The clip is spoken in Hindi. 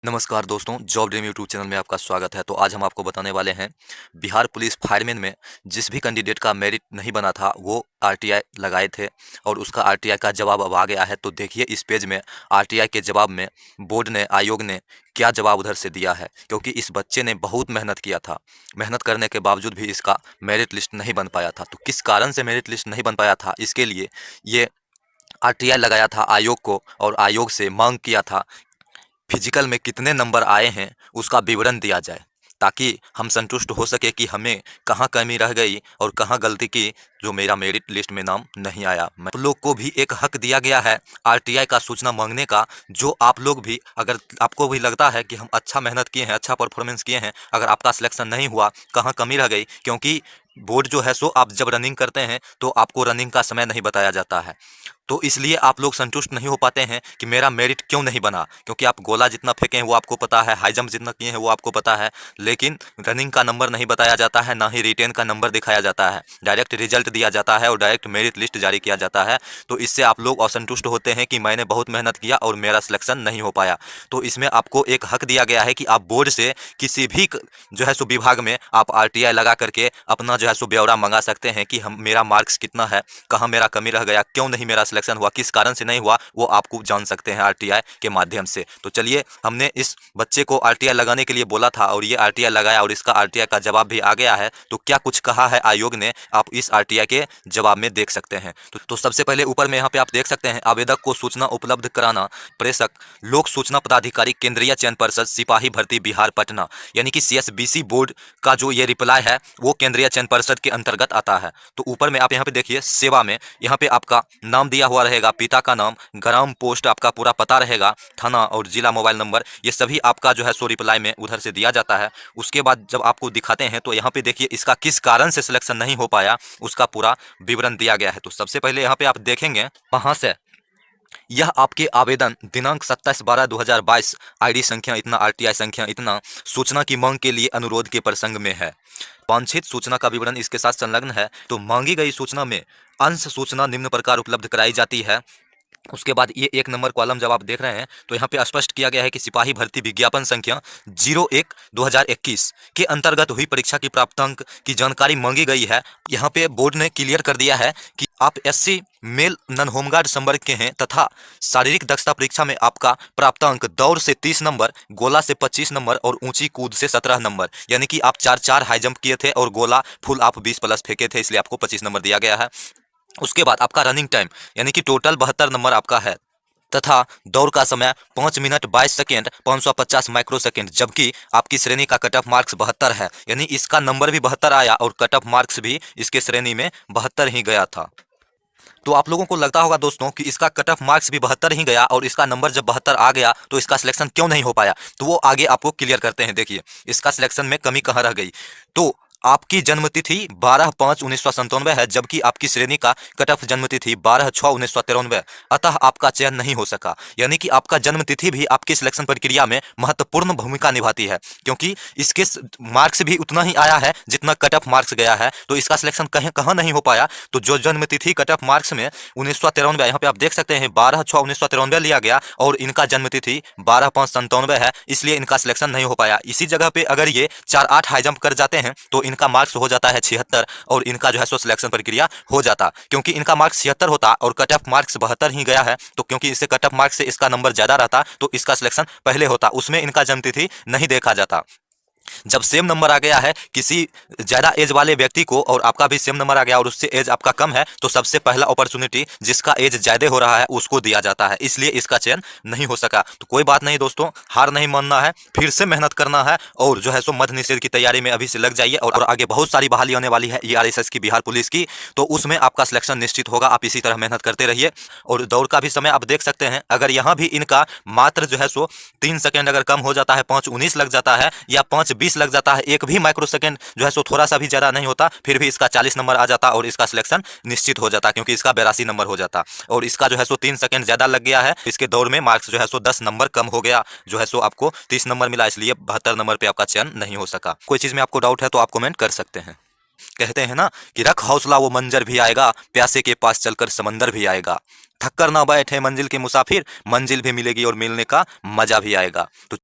नमस्कार दोस्तों, जॉब ड्रीम यूट्यूब चैनल में आपका स्वागत है। तो आज हम आपको बताने वाले हैं बिहार पुलिस फायरमैन में जिस भी कैंडिडेट का मेरिट नहीं बना था वो आरटीआई लगाए थे और उसका आरटीआई का जवाब अब आ गया है। तो देखिए इस पेज में आरटीआई के जवाब में बोर्ड ने, आयोग ने क्या जवाब उधर से दिया है, क्योंकि इस बच्चे ने बहुत मेहनत किया था। मेहनत करने के बावजूद भी इसका मेरिट लिस्ट नहीं बन पाया था। तो किस कारण से मेरिट लिस्ट नहीं बन पाया था, इसके लिए ये आरटीआई लगाया था आयोग को और आयोग से मांग किया था फिजिकल में कितने नंबर आए हैं उसका विवरण दिया जाए, ताकि हम संतुष्ट हो सके कि हमें कहाँ कमी रह गई और कहाँ गलती की जो मेरा मेरिट लिस्ट में नाम नहीं आया। आप लोग को भी एक हक दिया गया है आरटीआई का सूचना मांगने का, जो आप लोग भी, अगर आपको भी लगता है कि हम अच्छा मेहनत किए हैं, अच्छा परफॉर्मेंस किए हैं, अगर आपका सिलेक्शन नहीं हुआ, कहाँ कमी रह गई, क्योंकि बोर्ड जो है सो आप जब रनिंग करते हैं तो आपको रनिंग का समय नहीं बताया जाता है। तो इसलिए आप लोग संतुष्ट नहीं हो पाते हैं कि मेरा मेरिट क्यों नहीं बना, क्योंकि आप गोला जितना फेंके हैं वो आपको पता है, हाई जंप जितना किए हैं वो आपको पता है, लेकिन रनिंग का नंबर नहीं बताया जाता है, ना ही रिटेन का नंबर दिखाया जाता है। डायरेक्ट रिजल्ट दिया जाता है और डायरेक्ट मेरिट लिस्ट जारी किया जाता है। तो इससे आप लोग असंतुष्ट होते हैं कि मैंने बहुत मेहनत किया और मेरा सिलेक्शन नहीं हो पाया। तो इसमें आपको एक हक दिया गया है कि आप बोर्ड से किसी भी जो है सो विभाग में आप आरटीआई लगा करके अपना जो है सो ब्यौरा मंगा सकते हैं कि हम, मेरा मार्क्स कितना है, कहाँ मेरा कमी रह गया, क्यों नहीं मेरा सिलेक्शन हुआ, किस कारण से नहीं हुआ, वो आपको जान सकते हैं आरटीआई के माध्यम से। तो चलिए, हमने इस बच्चे को आरटीआई लगाने के लिए बोला था और ये आरटीआई लगाया और इसका आरटीआई का जवाब भी आ गया है। तो क्या कुछ कहा है आयोग ने, आप इस आरटीआई के जवाब में देख सकते हैं। तो सबसे पहले ऊपर में यहाँ पे आप देख सकते हैं, आवेदक को सूचना उपलब्ध कराना, प्रेषक लोक सूचना पदाधिकारी, केंद्रीय चयन परिषद, सिपाही भर्ती बिहार पटना, यानी कि सीएसबीसी बोर्ड का जो ये रिप्लाई है वो केंद्रीय चयन परिषद के अंतर्गत आता है। तो ऊपर में आप यहाँ पे देखिए, सेवा में यहाँ पे आपका नाम दिया हुआ रहेगा, पिता का नाम, ग्राम पोस्ट, आपका पूरा पता रहेगा, थाना और जिला, मोबाइल नंबर, ये सभी आपका जो है सो रिप्लाई में उधर से दिया जाता है। उसके बाद जब आपको दिखाते हैं तो यहाँ पे देखिए इसका किस कारण से सिलेक्शन नहीं हो पाया उसका पूरा विवरण दिया गया है। तो सबसे पहले यहाँ पे आप देखेंगे, वहाँ से यह आपके आवेदन दिनांक 27/12/2022, आईडी संख्या इतना, आरटीआई संख्या इतना, सूचना की मांग के लिए अनुरोध के प्रसंग में है। वांछित सूचना का विवरण इसके साथ संलग्न है। तो मांगी गई सूचना में अंश सूचना निम्न प्रकार उपलब्ध कराई जाती है। उसके बाद ये 1 नंबर कॉलम जब आप देख रहे हैं तो यहाँ पे स्पष्ट किया गया है कि सिपाही भर्ती विज्ञापन संख्या 01/2021 के अंतर्गत हुई परीक्षा की प्राप्तांक की जानकारी मांगी गई है। यहाँ पे बोर्ड ने क्लियर कर दिया है कि आप एससी मेल नन होमगार्ड संवर्ग के हैं तथा शारीरिक दक्षता परीक्षा में आपका प्राप्तांक दौड़ से 30 नंबर, गोला से 25 नंबर और ऊंची कूद से 17 नंबर, यानी कि आप 4 हाई जंप किए थे और गोला फुल आप 20+ फेंके थे, इसलिए आपको 25 नंबर दिया गया है। उसके बाद आपका रनिंग टाइम यानी कि टोटल 72 नंबर आपका है तथा दौड़ का समय 5 मिनट 22 सेकेंड 550 माइक्रोसेकेंड, जबकि आपकी श्रेणी का कट ऑफ मार्क्स 72 है, यानी इसका नंबर भी 72 आया और कट ऑफ मार्क्स भी इसके श्रेणी में 72 ही गया था। तो आप लोगों को लगता होगा दोस्तों कि इसका कट ऑफ मार्क्स भी 72 ही गया और इसका नंबर जब 72 आ गया तो इसका सिलेक्शन क्यों नहीं हो पाया। तो वो आगे आपको क्लियर करते हैं। देखिए इसका सिलेक्शन में कमी कहाँ रह गई। तो आपकी जन्मतिथि 12/5/1997 है, जबकि आपकी श्रेणी का कट ऑफ जन्मतिथि 12/6/1993, अतः आपका चयन नहीं हो सका। यानी कि आपका जन्मतिथि भी आपकी सिलेक्शन प्रक्रिया में महत्वपूर्ण भूमिका निभाती है, क्योंकि इसके मार्क्स भी उतना ही आया है जितना कट ऑफ मार्क्स गया है। तो इसका सिलेक्शन कहाँ नहीं हो पाया। तो जो जन्मतिथि कट ऑफ मार्क्स में 1993, यहाँ पे आप देख सकते हैं 12/6/1993 लिया गया और इनका जन्मतिथि 12/5/97 है, इसलिए इनका सिलेक्शन नहीं हो पाया। इसी जगह पे अगर ये 4-8 हाई जंप कर जाते हैं तो इनका मार्क्स हो जाता है 76 और इनका जो है सो सिलेक्शन प्रक्रिया हो जाता, क्योंकि इनका मार्क्स 76 होता और कट ऑफ मार्क्स 72 ही गया है। तो क्योंकि इससे कट ऑफ मार्क्स से इसका नंबर ज्यादा रहता तो इसका सिलेक्शन पहले होता, उसमें इनका जन्मतिथि नहीं देखा जाता। जब सेम नंबर आ गया है किसी ज्यादा एज वाले व्यक्ति को और आपका भी सेम नंबर आ गया और उससे एज आपका कम है, तो सबसे पहला अपॉर्चुनिटी जिसका एज ज्यादा हो रहा है उसको दिया जाता है, इसलिए इसका चयन नहीं हो सका। तो कोई बात नहीं दोस्तों, हार नहीं मानना है, फिर से मेहनत करना है और जो है सो मद्य निषेध की तैयारी में अभी से लग जाइए। और आगे बहुत सारी बहाली होने वाली है ERSS की, बिहार पुलिस की, तो उसमें आपका सिलेक्शन निश्चित होगा। आप इसी तरह मेहनत करते रहिए। और दौड़ का भी समय आप देख सकते हैं, अगर यहाँ भी इनका मात्र जो है सो 3 सेकेंड अगर कम हो जाता है, 5:19 लग जाता है या 5:20 लग जाता है, एक भी माइक्रो सेकेंड जो है सो थोड़ा सा भी ज्यादा नहीं होता, फिर भी इसका 40 नंबर आ जाता और इसका सिलेक्शन निश्चित हो जाता, क्योंकि इसका 82 नंबर हो जाता। और इसका जो है सो 3 सेकेंड ज्यादा लग गया है, इसके दौर में मार्क्स जो है सो 10 नंबर कम हो गया, जो है सो आपको 30 नंबर मिला, इसलिए 72 नंबर पे आपका चयन नहीं हो सका। कोई चीज में आपको डाउट है तो आप कमेंट कर सकते हैं। कहते हैं ना कि रख हौसला वो मंजर भी आएगा, प्यासे के पास चलकर समंदर भी आएगा, थक कर ना बैठे मंजिल के मुसाफिर, मंजिल भी मिलेगी और मिलने का मजा भी आएगा। तो